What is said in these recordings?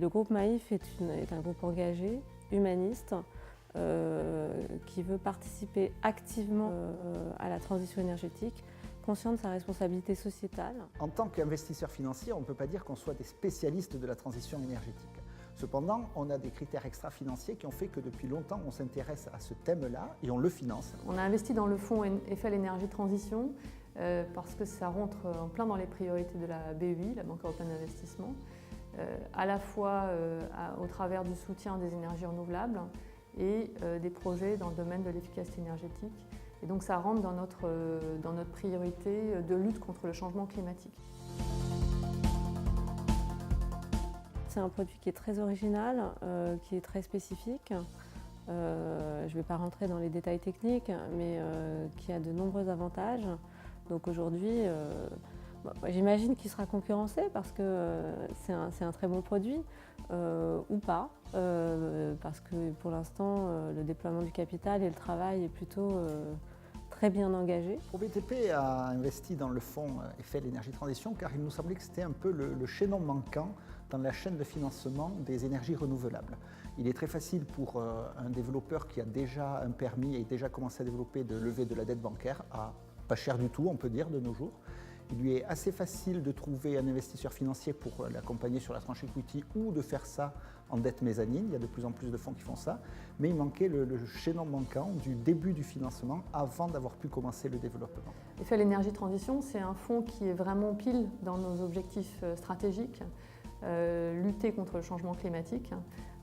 Le groupe Maïf est un groupe engagé, humaniste, qui veut participer activement à la transition énergétique, conscient de sa responsabilité sociétale. En tant qu'investisseur financier, on ne peut pas dire qu'on soit des spécialistes de la transition énergétique. Cependant, on a des critères extra-financiers qui ont fait que depuis longtemps, on s'intéresse à ce thème-là et on le finance. On a investi dans le fonds Eiffel Énergie Transition parce que ça rentre en plein dans les priorités de la BEI, la Banque européenne d'investissement, à la fois au travers du soutien des énergies renouvelables et des projets dans le domaine de l'efficacité énergétique. Et donc ça rentre dans notre priorité de lutte contre le changement climatique. C'est un produit qui est très original, qui est très spécifique. Je ne vais pas rentrer dans les détails techniques, mais qui a de nombreux avantages. Donc aujourd'hui, j'imagine qu'il sera concurrencé parce que c'est un très bon produit, ou pas, parce que pour l'instant, le déploiement du capital et le travail est plutôt très bien engagé. ProBTP a investi dans le fonds Eiffel Énergie Transition car il nous semblait que c'était un peu le chaînon manquant dans la chaîne de financement des énergies renouvelables. Il est très facile pour un développeur qui a déjà un permis et déjà commencé à développer de lever de la dette bancaire à pas cher du tout, on peut dire, de nos jours. Il lui est assez facile de trouver un investisseur financier pour l'accompagner sur la tranche equity ou de faire ça en dette mezzanine. Il y a de plus en plus de fonds qui font ça. Mais il manquait le chaînon manquant du début du financement avant d'avoir pu commencer le développement. Eiffel Énergie Transition, c'est un fonds qui est vraiment pile dans nos objectifs stratégiques, lutter contre le changement climatique,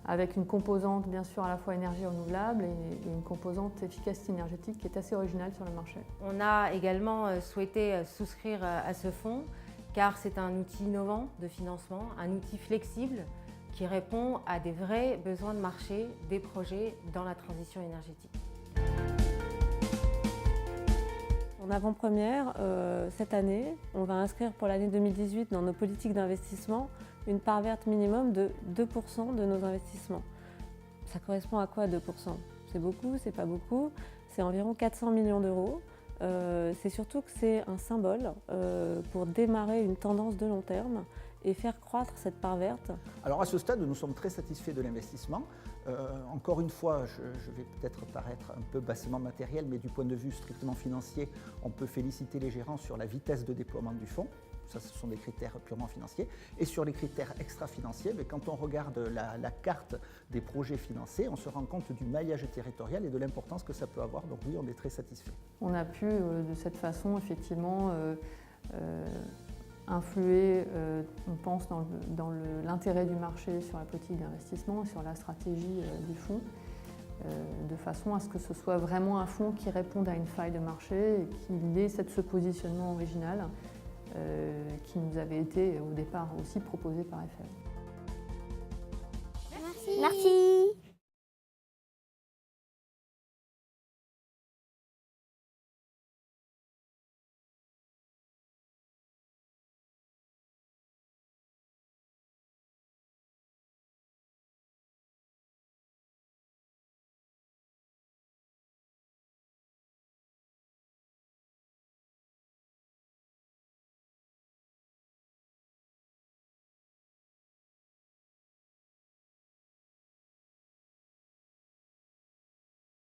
avec une composante bien sûr à la fois énergie renouvelable et une composante efficacité énergétique qui est assez originale sur le marché. On a également souhaité souscrire à ce fonds car c'est un outil innovant de financement, un outil flexible qui répond à des vrais besoins de marché des projets dans la transition énergétique. En avant-première, cette année, on va inscrire pour l'année 2018 dans nos politiques d'investissement une part verte minimum de 2% de nos investissements. Ça correspond à quoi 2%? C'est beaucoup, c'est pas beaucoup, c'est environ 400 millions d'euros. C'est surtout que c'est un symbole pour démarrer une tendance de long terme et faire croître cette part verte. Alors à ce stade, nous sommes très satisfaits de l'investissement. Encore une fois, je vais peut-être paraître un peu bassement matériel, mais du point de vue strictement financier, on peut féliciter les gérants sur la vitesse de déploiement du fonds. Ça, ce sont des critères purement financiers. Et sur les critères extra-financiers, quand on regarde la carte des projets financés, on se rend compte du maillage territorial et de l'importance que ça peut avoir. Donc oui, on est très satisfaits. On a pu, de cette façon, effectivement, influer, on pense, dans l'intérêt du marché sur la politique d'investissement et sur la stratégie du fonds, de façon à ce que ce soit vraiment un fonds qui réponde à une faille de marché et qu'il ait ce positionnement original qui nous avait été au départ aussi proposé par Eiffel. Merci.